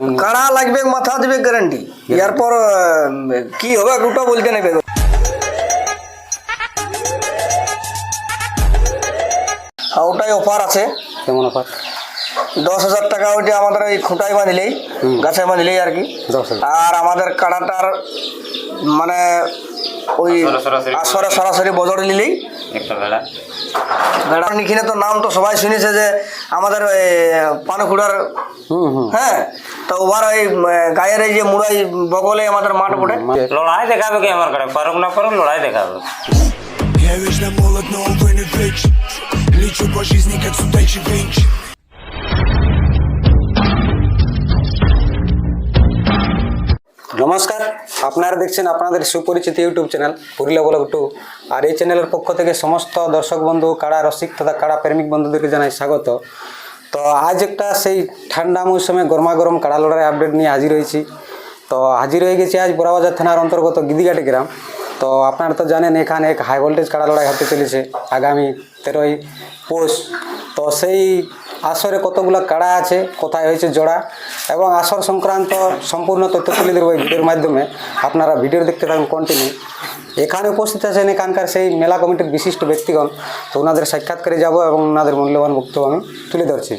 কাড়া লাগবে, মাথা দিবে গ্যারান্টি। এরপর কি হবে ওটা বলতে নেবে। ওটাই অফার আছে। কেমন অফার? 10,000 টাকা। ওইটা আমাদের ওই খুঁটায় বাঁধলেই, গাছে বাঁধলেই আর কি। 10,000। আর আমাদের কাড়াটার মানে ওই আসরে সরাসরি বজর নিলেই একটা ভেড়া ভেড়া নিখিনে তো নাম তো সবাই শুনেছে যে আমাদের পানকুড়ার। হ্যাঁ, তো ওভার ওই গায়ের এই যে মুড়াই বগলে আমাদের মাঠ পড়ে লড়াই দেখাবে কি আমার কাছে, পারুক না পারুক লড়াই দেখাবে। Я вечно молод, но увы не веч. Лечу по жизни, как судачий венч. নমস্কার, আপনারা দেখছেন আপনাদের সুপরিচিত ইউটিউব চ্যানেল পুরুলিয়া ব্লগ 2। আর এই চ্যানেলের পক্ষ থেকে সমস্ত দর্শক বন্ধু, কাড়া রসিক তথা কাড়া প্রেমিক বন্ধুদেরকে জানাই স্বাগত। তো আজ একটা সেই ঠান্ডা মৌসুমে গরমাগরম কাড়া লড়াই আপডেট নিয়ে হাজির হয়েছি। তো হাজির হয়ে গেছি আজ বড়াবাজার থানার অন্তর্গত গিদিঘাটি গ্রাম। তো আপনারা তো জানেন এখানে এক হাই ভোল্টেজ কাড়া লড়াই হতে চলেছে আগামী 13ই পৌষ। তো সেই আসরে কতগুলো কাড়া আছে, কোথায় হয়েছে জোড়া এবং আসর সংক্রান্ত সম্পূর্ণ তথ্য তুলে দেবো এই ভিডিওর মাধ্যমে। আপনারা ভিডিও দেখতে থাকুন কন্টিনিউ। এখানে উপস্থিত আছেন এখানকার সেই মেলা কমিটির বিশিষ্ট ব্যক্তিগণ। তো ওনাদের সাক্ষাৎকারে যাব এবং ওনাদের মূল্যবান বক্তব্য আমি তুলে ধরছি।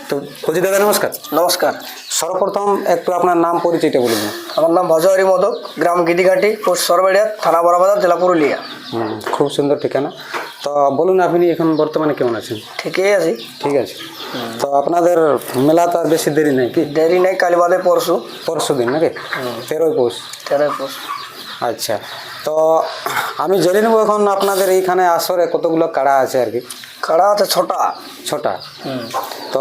তো বলছি দাদা নমস্কার। নমস্কার। সর্বপ্রথম একটু আপনার নাম পরিচয়টা বলে দিন। আমার নাম ভজহরি মোদক, গ্রাম গিদিঘাটি, পোস্ট সরবেড়িয়া, থানা বড়াবাজার, জেলা পুরুলিয়া। খুব সুন্দর ঠিকানা। তো বলুন আপনি এখন বর্তমানে কেমন আছেন? ঠিকই আছি। ঠিক আছে। তো আপনাদের মেলা তো আর বেশি দেরি নেই কি? দেরি নেই, কাল বাদে পরশু দিন নাকি? 13ই পৌষ। 13 পৌষ। আচ্ছা, তো আমি জেনে নেবো এখন আপনাদের এইখানে আসরে কতগুলো কাড়া আছে আর কি? কাড়া আছে ছটা। তো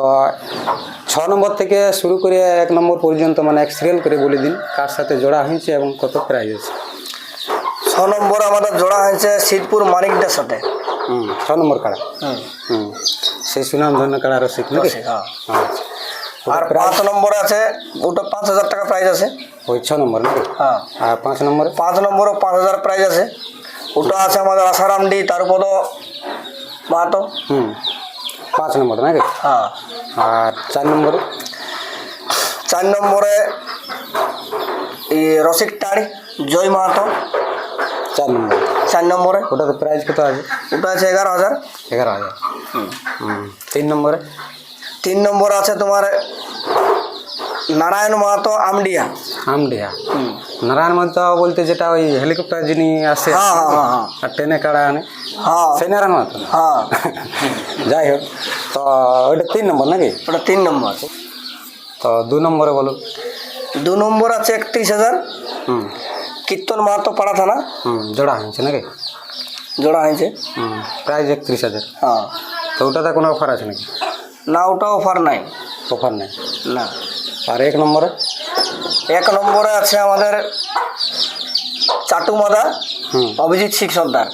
6 নম্বর থেকে শুরু করে 1 নম্বর পর্যন্ত মানে এক সিরিয়াল করে বলে দিন কার সাথে জোড়া হয়েছে এবং কত প্রাইজ আছে। 6 নম্বর আমাদের জোড়া হয়েছে সিদ্ধপুর মানিকদের সাথে। 6 নম্বর কাড়া। সেই সুনাম ধন্য কাড়া রসিক নাকি? হ্যাঁ। আচ্ছা, আর 5 নম্বর আছে, ওটা 5,000 টাকা প্রাইজ আছে। ওই 6 নম্বর নাকি? হ্যাঁ। আর 5 নম্বরে? 5 নম্বরও 5,000 প্রাইজ আছে। ওটা আছে আমাদের আসারামডি তারপদ মাহাতো। 5 নম্বর নাকি? হ্যাঁ। আর 4 নম্বরে? 4 নম্বরে এই রসিক টাড়ি জয় মাহাতো। 4 নম্বরে? ওটাতে প্রাইজ কত আছে? ওটা আছে 11,000। 11,000। 3 নম্বরে? 3 নম্বর আছে তোমার নারায়ণ মাহাতো আমডিয়া। নারায়ণ মাহাতো বলতে যেটা ওই হেলিকপ্টার যিনি আসে আর ট্রেনে কাড়া আনে, সেই নারায়ণ মাহাতো? হ্যাঁ। যাই হোক, তো ওইটা 3 নম্বর নাকি? ওটা 3 নম্বর। তো 2 নম্বরে বলুন। 2 নম্বর আছে 31,000। কীর্তন মাহাতো পাড়া থানা। জোড়া হয়েছে নাকি? জোড়া হয়েছে। প্রাইস 31,000। হ্যাঁ। তো ওটাতে কোনো অফার আছে নাকি? না, ওটা অফার নাই। অফার নেই না। আর 1 নম্বরে? 1 নম্বরে আছে আমাদের চাটুমাদা অভিজিৎ শিখ সর্দার।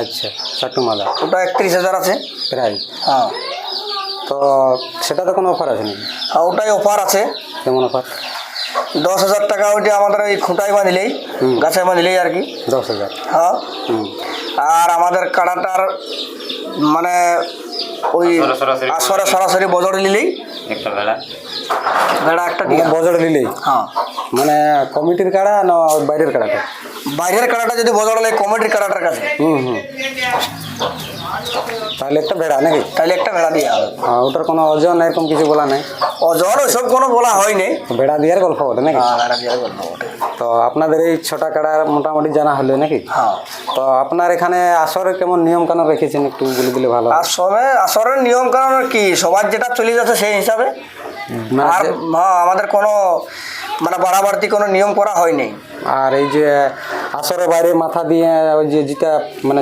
আচ্ছা, চাটুমাদা। ওটা 31,000 আছে প্রাইস। হ্যাঁ। তো সেটাতে কোনো অফার আছে নাকি? হ্যাঁ, ওটাই অফার আছে। কেমন অফার? 10,000 টাকা। ওইটা আমাদের ওই খুঁটায় বাঁধলেই, গাছে বাঁধলেই আর কি। 10,000। হ্যাঁ। আর আমাদের কাড়াটার মানে ওই আসরে সরাসরি বজর নিলেই একটা ভেড়া একটা বজর নিলেই? হ্যাঁ। মানে কমিটির কাড়া না বাইরের কাড়াটা? বাইরের কাড়াটা যদি বজর হলে কমিটির কাড়াটার কাছে। তাহলে একটা ভেড়া নাকি? তাহলে একটা ভেড়া দিয়ে হবে। ওটার কোনো ওজন এরকম কিছু বলা নাই? ওজন ওইসব কোনো বলা হয়নি। ভেড়া দিয়ার গল্প বটে নাকি? ভেড়া দিয়ে গল্প বটে। তো আপনাদের এই ছোটা কাড়া মোটামুটি জানা হলো নাকি? হ্যাঁ। তো আপনার এখানে আসরে কেমন নিয়ম কানুন রেখেছেন একটু বলে দিলে ভালো। আসরের নিয়ম কানুন কি সবার যেটা চলে যাচ্ছে সেই হিসাবে। আর আমাদের কোনো মানে বাড়াবাড়তি কোনো নিয়ম করা হয়নি। আর এই যে আসরের বাইরে মাথা দিয়ে ওই যে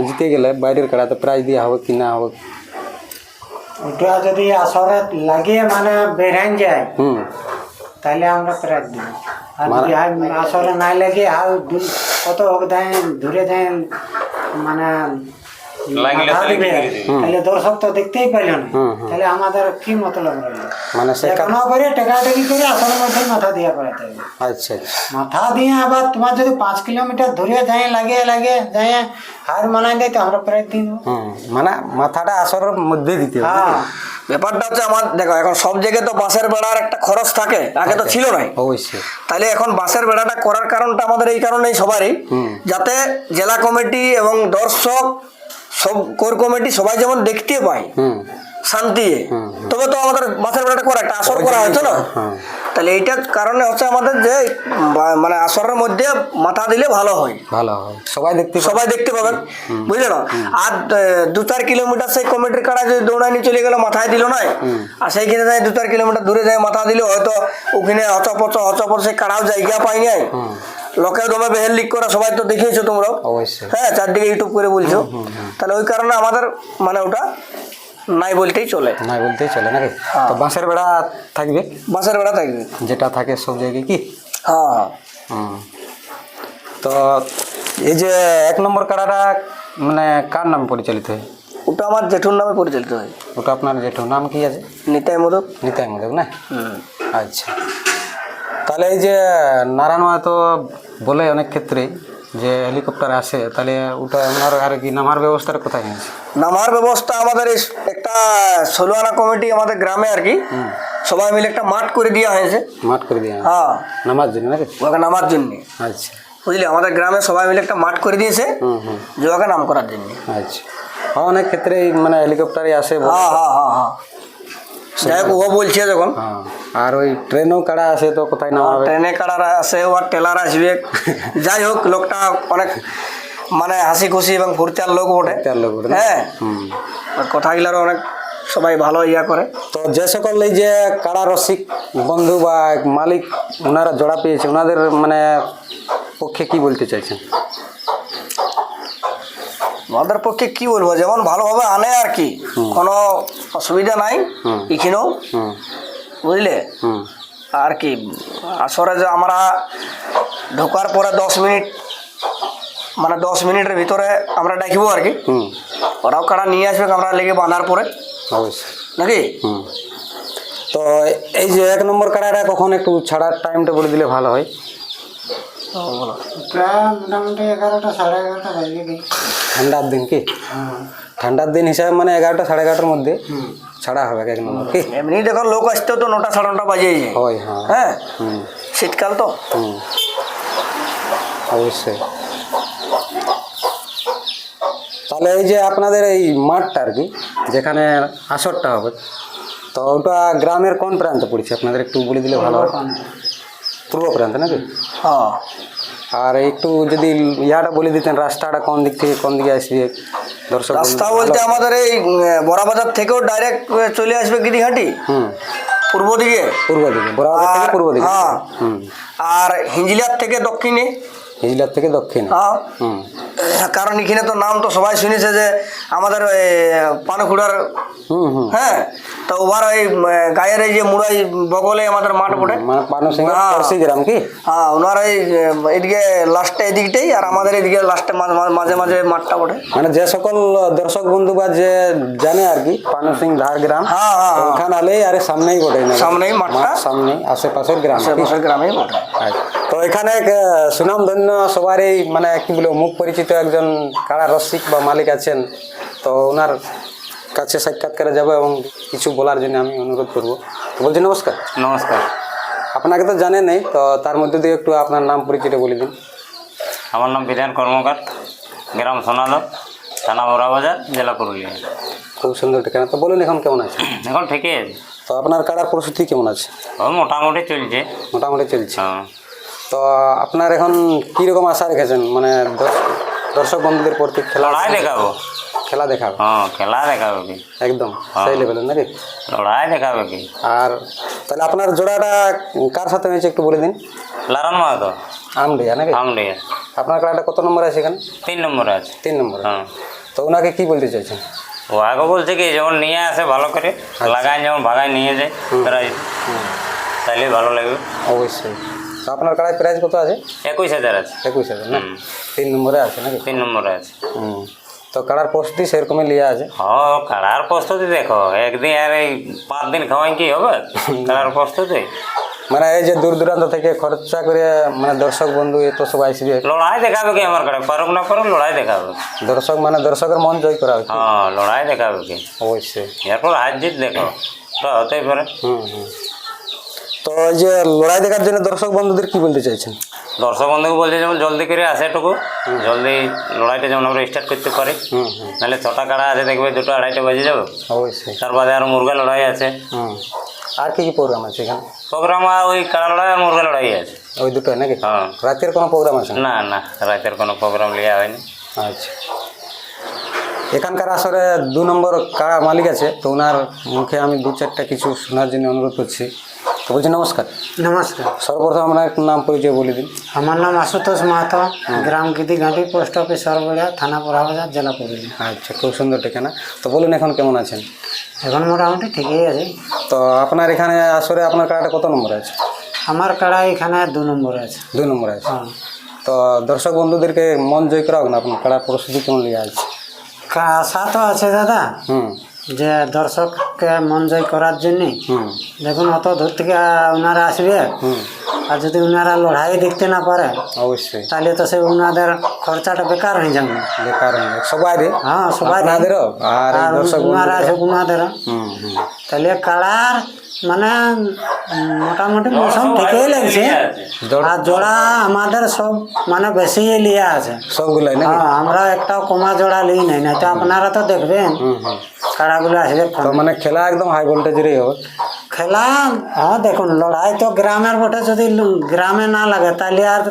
জিতে গেলে বাইরের কাড়াতে প্রাইজ দেওয়া হবে কি না হবে? ওটা যদি আসরে লাগিয়ে মানে বেড়ান যায় তাহলে আমরা প্রাইজ দিব। আর যদি আসরে নাই লাগে আর কত দেয় ধরে দেয় মানে লাগলে মাথা তাহলে কি দিবে করে দিবে? তাহলে দর্শক তো দেখতেই পাইল না তাহলে আমাদের কি মতলব রইল মানে সে কোনো করে টেকাটেকি করে আসলের মধ্যে মাথা দিয়া করাতে হবে আচ্ছা আচ্ছা মাথা দিয়ে আবার তোমার যদি 5 কিলোমিটার দূরে যাই লাগে যাই হার মানাই দেয় তো আমরা প্রায় দিন মানে মাথাটা আসরের মধ্যে দিতে হবে হ্যাঁ ব্যাপারটা হচ্ছে আমার দেখো এখন সব জায়গায় তো বাঁশের বেড়ার একটা খরচ থাকে, আগে তো ছিল নাই। অবশ্যই তাহলে এখন বাঁশের বেড়াটা করার কারণটা আমাদের এই কারণেই সবারই, যাতে জেলা কমিটি এবং দর্শক সব কোর কমিটি সবাই যেমন দেখতে পায় শান্তি, তবে তো আমাদের বাঁশের বেড়াটা করা একটা আসর করা হয়েছে না। তাহলে এইটার কারণে হচ্ছে আমাদের যে মানে আসরের মধ্যে মাথা দিলে ভালো হয়, ভালো হয়, সবাই দেখতে পাবেন, বুঝলে না। আর 2-4 কিলোমিটার সেই কমিটির কাড়া যদি দৌড়ানি চলে গেল মাথায় দিল না, আর সেইখানে যায় 2-4 কিলোমিটার দূরে যায় মাথা দিলে হয়তো ওখানে হচপচ সেই কাড়াও জায়গা পাই নাই, লোকে দমে বেহেল লিক করা সবাই তো দেখিয়েছো তোমরা, অবশ্যই হ্যাঁ, চারদিকে ইউটিউব করে বলছো। তাহলে ওই কারণে আমাদের মানে ওটা নাই বলতেই চলে নাকি? তো বাঁশের বেড়া থাকবে, বাঁশের বেড়া থাকবে যেটা থাকে সব জায়গায় কি। হ্যাঁ। তো এই যে 1 নম্বর কাড়াটা মানে কার নাম পরিচালিত হয়? ওটা আমার জেঠুর নামে পরিচালিত হয়। ওটা আপনার জেঠুর নাম কি আছে? নিতাই মোদক। নিতাই মোদক না? আচ্ছা, তাহলে এই যে নারায়ণ তো বলে অনেক ক্ষেত্রেই যে হেলিকপ্টার আসে, তাহলে ওটা ওনার আর কি নামার ব্যবস্থাটা কোথায় আছে? নামার ব্যবস্থা আমাদের একটা 16 আনা কমিটি আমাদের গ্রামে আর কি সবাই মিলে একটা মাঠ করে দেওয়া হয়েছে। মাঠ করে দিয়ে হ্যাঁ, নামার জন্য নাকি? ওকে নামার জন্য। আচ্ছা, বুঝলি, আমাদের গ্রামে সবাই মিলে একটা মাঠ করে দিয়েছে যে ওকে নাম করার জন্য। আচ্ছা, অনেক ক্ষেত্রেই মানে হেলিকপ্টারই আসে। হ্যাঁ হ্যাঁ হ্যাঁ হ্যাঁ, যাই হোক ও বলছে যখন। আর ওই ট্রেনও কাড়া আসে, তো কোথায় নামাবে? ট্রেনে কাড়ারা আসে, ও আর টেলার আসবে। যাই হোক, লোকটা অনেক মানে হাসি খুশি এবং ফুর্তার লোক বটে। হ্যাঁ, কথাগুলারও অনেক সবাই ভালো ইয়া করে। তো যে সকল এই যে কাড়া রসিক বন্ধু বা মালিক ওনারা জোড়া পেয়েছে, ওনাদের মানে পক্ষে কি বলতে চাইছেন? আমাদের পক্ষে কি বলবো, যেমন ভালোভাবে আনে আর কি, কোনো অসুবিধা নাই এখানেও, বুঝলে। আর কি আসরে যে আমরা ঢোকার পরে 10 মিনিট মানে 10 মিনিটের ভিতরে আমরা ডাকিব আর কি, ওরাও কারা নিয়ে আসবে আমরা লেগে বাঁধার পরে, অবশ্যই নাকি। তো এই যে 1 নম্বর কাড়াটা কখন একটু ছাড়ার টাইমটা বলে দিলে ভালো হয়? বলো। প্রায় মোটামুটি 11টা 11:30 বাজে গেছে। ঠান্ডার দিন কি? ঠান্ডার দিন হিসাবে মানে 11টা 11:30টার মধ্যে ছাড়া হবে 1 নম্বর কি? এমনি দেখো লোক আসতেও তো 9টা 9:30 বাজে যায়। হয়, হ্যাঁ, শীতকাল তো। অবশ্যই। তাহলে এই যে আপনাদের এই মাঠটা আর কি যেখানে আসরটা হবে, তো ওটা গ্রামের কোন প্রান্তে পড়ছে আপনাদের একটু বলে দিলে ভালো হয়। পূর্ব প্রান্তে নাকি? হ্যাঁ। আর একটু যদি ইয়াটা বলে দিতেন, রাস্তাটা কোন দিক থেকে কোন দিকে আসবে দর্শক? রাস্তা বলতে আমাদের এই বড়াবাজার থেকেও ডাইরেক্ট চলে আসবে গিরিঘাটি পূর্ব দিকে। বড়াবাজার থেকে পূর্ব দিকে। হ্যাঁ, আর হিঞ্জিলার থেকে দক্ষিণে। হিজলার থেকে দক্ষিণে। হ্যাঁ, কারণ এখানে তো নাম তো সবাই শুনেছে যে আমাদের পানকুড়ার। হ্যাঁ, তো ওবার ওই গায়ের এই যে মুড়াই বগলে আমাদের মাঠ পড়ে, মানে পানসিং গ্রাম কি? হ্যাঁ, ওনার এই এদিকে লাস্টে এদিকটাই, আর আমাদের এদিকে লাস্টে মাঝে মাঝে মাঠটা পড়ে। মানে যে সকল দর্শক বন্ধু বা যে জানে আর কি পানসিং ধার গ্রাম, হ্যাঁ হ্যাঁ, ওখানে আলেই আরে সামনেই বটে না, সামনেই মাঠটা, সামনে আশেপাশের গ্রাম, আশেপাশের গ্রামেই বটে। তো এখানে সুনাম ধন্য সবারই মানে কি বলবো মুখ পরিচিত একজন কাড়া রসিক বা মালিক আছেন, তো ওনার কাছে সাক্ষাৎকারে যাবো এবং কিছু বলার জন্য আমি অনুরোধ করবো। তো বলছি নমস্কার। নমস্কার। আপনাকে তো জানেন নেই, তো তার মধ্যে দিয়ে একটু আপনার নাম পরিচয়টা বলে দিন। আমার নাম বিধান কর্মকার, গ্রাম সোনাদর, থানা বড়াবাজার, জেলা পুরুলিয়া। খুব সুন্দর ঠিকানা। তো বলুন এখন কেমন আছে? এখন ঠিকই আছে। তো আপনার কাড়ার প্রস্তুতি কেমন আছে? মোটামুটি চলছে। মোটামুটি চলছে। হ্যাঁ। তো আপনার এখন কীরকম আশা রেখেছেন মানে দর্শক বন্ধুদের প্রতি? লড়াই দেখাবো। খেলা দেখাবো? হ্যাঁ, খেলা দেখাবে কি একদম সেই লেভেলের নাকি? লড়াই দেখাবে কি। আর তাহলে আপনার জোড়াটা কার সাথে হয়েছে একটু বলে দিন। লারন মাহাতো, আমডিয়া নাকি? আমডিয়া। আপনার কাড়াটা কত নম্বর আছে এখানে? 3 নম্বরে আছে। 3 নম্বর। হ্যাঁ। তো ওনাকে কি বলতে চাইছেন? ও আগে বলছে কি যেমন নিয়ে আসে ভালো করে লাগায়, যেমন ভাগায় নিয়ে যায় প্রাইজ, তাইলে ভালো লাগবে। অবশ্যই। তো আপনার কাড়ায় প্রাইস কত আছে? 21,000 আছে। 21,000 না? 3 নম্বরে আছে নাকি? 3 নম্বরে আছে। তো কাড়ার প্রস্তুতি সেরকমই লিয়া আছে। হ্যাঁ কাড়ার প্রস্তুতি দেখো, একদিন আর এই 5 দিন খাওয়াই কি হবে কাড়ার প্রস্তুতি? মানে এই যে দূর দূরান্ত থেকে খরচা করে মানে দর্শক বন্ধু এত সবাই আসবে, লড়াই দেখাবে কি আমার কাড়া, পারুক না পারুক লড়াই দেখাবে। দর্শক মানে দর্শকের মন জয় করা হচ্ছে। হ্যাঁ লড়াই দেখাবে কি, অবশ্যই। এরপর হার জিত দেখো তো হতেই পারে। তো এই যে লড়াই দেখার জন্য দর্শক বন্ধুদের কি বলতে চাইছেন? দর্শক বন্ধুকে বলছে যেমন জলদি করে আসে এটুকু, জলদি লড়াইটা যেমন আমরা স্টার্ট করতে পারি। নাহলে 6টা কাড়া আছে দেখবে 2টা 2:30 বাজে যাবে। অবশ্যই। তার বাদে আর মুরগা লড়াই আছে। আর কি কি প্রোগ্রাম আছে এখানে? প্রোগ্রাম ওই কাড়া লড়াই আর মুরগা লড়াই আছে। ওই দুটোই নাকি? হ্যাঁ। রাতের কোনো প্রোগ্রাম আছে? না না রাতের কোনো প্রোগ্রাম লিয়া হয়নি। আচ্ছা। এখানকার আসরে 2 নম্বর কাড়া মালিক আছে, তো ওনার মুখে আমি 2-4টা কিছু শোনার জন্য অনুরোধ করছি। তো বলছি নমস্কার। নমস্কার। সর্বপ্রথম আপনার একটু নাম পরিচয় বলে দিন। আমার নাম আশুতোষ মাহাতো, গ্রাম গিদিঘাটি, পোস্ট অফিস সরবড়িয়া, থানা পোড়াবাজার, জেলা পুরুলিয়া। আচ্ছা, খুব সুন্দর ঠিকানা। তো বলুন এখন কেমন আছেন? এখন মোটামুটি ঠিকই আছে। তো আপনার এখানে আসরে আপনার কাড়াটা কত নম্বরে আছে? আমার কাড়া এখানে 2 নম্বরে আছে। 2 নম্বরে আছে। হ্যাঁ। তো দর্শক বন্ধুদেরকে মন জয় করা হোক না, আপনার কাড়ার প্রস্তুতি কেমন লিয়ে আছে? আশা তো আছে দাদা যে দর্শককে মন জয় করার জন্যে। দেখুন অত দূর থেকে ওনারা আসবে, আর যদি ওনারা লড়াই দেখতে না পারে অবশ্যই তাহলে তো সে ওনাদের খরচাটা বেকার হয়ে যাবে। বেকার সবাই। হ্যাঁ সবাই, আপনাদেরও আর এই দর্শক ওনারা আছে ওনাদেরও। হুম। তাহলে কাড়ার মানে মোটামুটি মৌসুম ঠিকই লাগছে, আর জোড়া আমাদের সব মানে বেশি লিয়া আছে সবগুলাই নাকি? হ্যাঁ, আমরা একটাও কমা জোড়া লিই নাই, না তো আপনারা তো দেখবেন কাড়াগুলো আসবে। তো মানে খেলা একদম হাই ভোল্টেজেরই হবে খেলা। হ্যাঁ দেখুন লড়াই তো গ্রামের বটে, যদি গ্রামে না লাগে তাহলে আর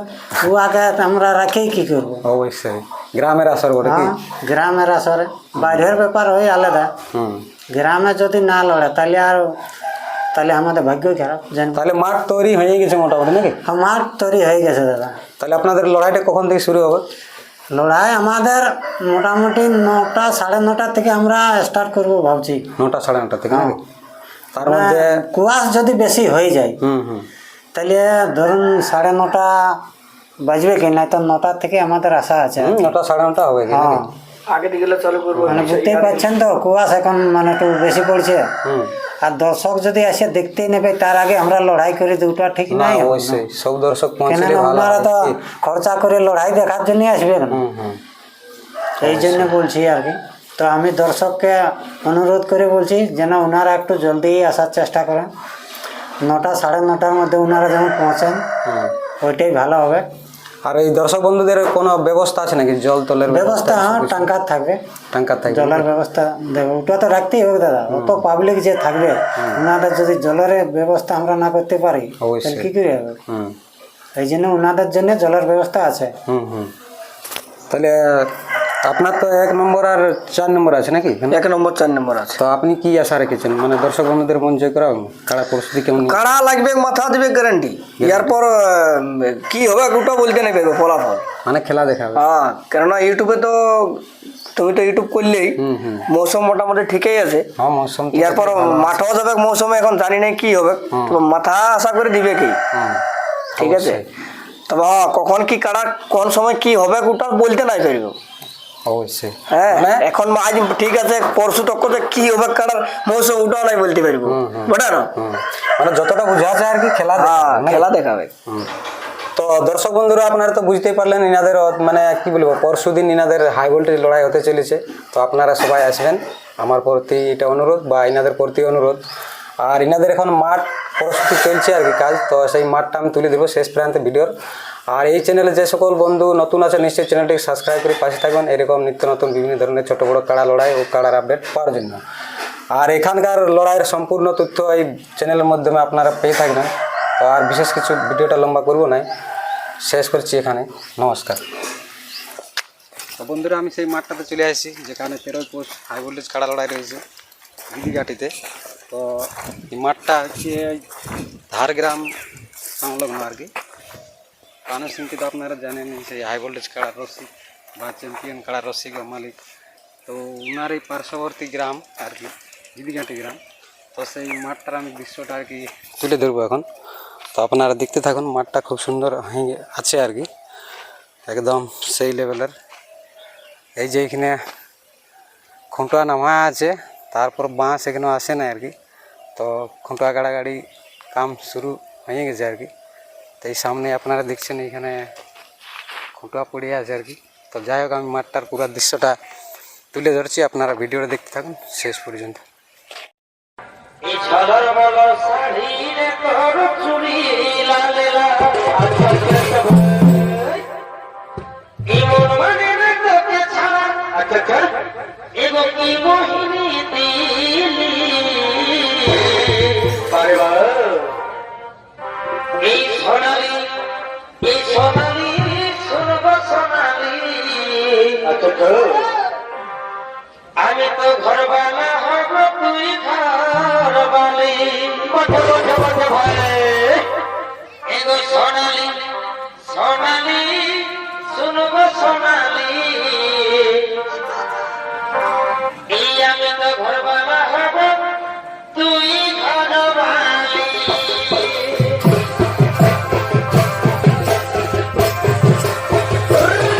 উহাকে আমরা রাখেই কি করবো। অবশ্যই গ্রামের আসর বটে কি? হ্যাঁ গ্রামের আসরে, বাইরের ব্যাপার হয় আলাদা। গ্রামে যদি না লড়ে তাহলে আমাদের ভাগ্য খারাপ জানি। তাহলে মাঠ তৈরি হয়ে গেছে মোটামুটি নাকি? আমার তৈরি হয়ে গেছে দাদা। তাহলে আপনাদের লড়াইটা কখন থেকে শুরু হবে? লড়াই আমাদের মোটামুটি 9টা 9:30 থেকে আমরা স্টার্ট করবো ভাবছি। 9টা 9:30 থেকে নাকি? তার মধ্যে কুয়াশ যদি বেশি হয়ে যায় তাহলে ধরুন 9:30 বাজবে কি, না তো 9টা থেকে আমাদের আশা আছে। 9টা 9:30 হবে কি? হ্যাঁ আগে দিকে চালু করবো। মানে বুঝতেই পারছেন তো কুয়াশ এখন মানে একটু বেশি পড়ছে, আর দর্শক যদি আসে দেখতেই নেবে তার আগে আমরা লড়াই করে দুটো ঠিক না নাই। অবশ্যই সব দর্শক পৌঁছলে কেননা ভালো ওনারা তো হয়। খরচা করে লড়াই দেখার জন্য আসবে না, এই জন্য বলছি আর কি। তো আমি দর্শককে অনুরোধ করে বলছি যেন ওনারা একটু জলদি আসার চেষ্টা করেন। 9টা 9:30 মধ্যে ওনারা যেমন পৌঁছেন ওইটাই ভালো হবে। আর এই দর্শক বন্ধুদের কোনো ব্যবস্থা আছে নাকি? জল তলের ব্যবস্থা? হ্যাঁ টাঙ্কার থাকবে, টাঙ্কার থাকবে। জলের ব্যবস্থা দেবো, ওটা তো রাখতেই হবে দাদা। অত পাবলিক যে থাকবে, ওনাদের যদি জলের ব্যবস্থা আমরা না করতে পারি তাহলে কি করে হবে? এই জন্য ওনাদের জন্য জলের ব্যবস্থা আছে। তাহলে আপনার তো 1 নম্বর আর 4 নম্বর আছে নাকি? 1 নম্বর 4 নম্বর আছে। তো আপনি কি আশা রেখেছেন মানে দর্শক বন্ধুদের মন জয় করা কাড়া পরিস্থিতি কেমন? কাড়া লাগবে, মাথা দিবে গ্যারান্টি। এরপর কি হবে ওটা বলতে নেই পারবে ফলাফল, মানে খেলা দেখাবে। হ্যাঁ কেননা ইউটিউবে তো তুমি তো ইউটিউব করলেই মৌসুম মোটামুটি ঠিকই আছে। হ্যাঁ মৌসুম এরপর মাঠও যাবে মৌসুমে, এখন জানি না কি হবে, মাথা আশা করে দিবে কি। ঠিক আছে, তবে হ্যাঁ কখন কি কাড়া কোন সময় কি হবে ওটা বলতে নাই পারবে। অবশ্যই হ্যাঁ এখন আজ ঠিক আছে, পরশু তক কি হবে কাড়ার মৌসুম ওটাও নাই বলতে পারবো, বুঝা না? মানে যতটা বোঝা যায় আর কি খেলা খেলা দেখাবে। তো দর্শক বন্ধুরা আপনারা তো বুঝতেই পারলেন ইনাদের মানে কি বলবো পরশু দিন ইনাদের হাই ভোল্টেজ লড়াই হতে চলেছে। তো আপনারা সবাই আসবেন, আমার প্রতি এটা অনুরোধ বা ইনাদের প্রতি অনুরোধ। আর ইনাদের এখন মাঠ প্রস্তুতি চলছে আর কি কাজ, তো সেই মাঠটা আমি তুলে দেবো শেষ প্রান্তে ভিডিওর। আর এই চ্যানেলে যে সকল বন্ধু নতুন আছে নিশ্চয়ই চ্যানেলটিকে সাবস্ক্রাইব করে পাশে থাকবেন এরকম নিত্য নতুন বিভিন্ন ধরনের ছোটো বড়ো কাড়া লড়াই ও কাড়ার আপডেট পাওয়ার জন্য। আর এখানকার লড়াইয়ের সম্পূর্ণ তথ্য এই চ্যানেলের মাধ্যমে আপনারা পেয়ে থাকবেন। তো আর বিশেষ কিছু ভিডিওটা লম্বা করবো না, শেষ করছি এখানে। নমস্কার। তো বন্ধুরা আমি সেই মাঠটাতে চলে আসছি যেখানে 13 পোস্ট হাই ভোল্টেজ কাড়া লড়াই রয়েছে গিদিঘাটিতে। তো এই মাঠটা হচ্ছে ধারগ্রাম সংলগ্ন আর কি। কানের সিংকে তো আপনারা জানেন সেই হাই ভোল্টেজ কাড়ার রসিক বা চ্যাম্পিয়ন কাড়ার রসিক বা মালিক। তো ওনার এই পার্শ্ববর্তী গ্রাম আর কি গিদিঘাটি গ্রাম। তো সেই মাঠটার আমি দৃশ্যটা আর কি তুলে ধরবো এখন। তো আপনারা দেখতে থাকুন, মাঠটা খুব সুন্দর আছে আর কি, একদম সেই লেভেলের। এই যে এখানে খুঁটা নামা আছে, তারপর বাঁশ এখানেও আসে না আর কি। তো খুঁটা গাড়াগাড়ি কাম শুরু হয়ে গেছে আর কি। তো এই সামনে আপনারা দেখছেন এখানে খুঁটা পড়ে আছে আর কি। তো যাই হোক, আমি মাঠটার পুরো দৃশ্যটা তুলে ধরছি, আপনারা ভিডিওটা দেখতে থাকুন শেষ পর্যন্ত। এই সোনালি সোনালি সোনালি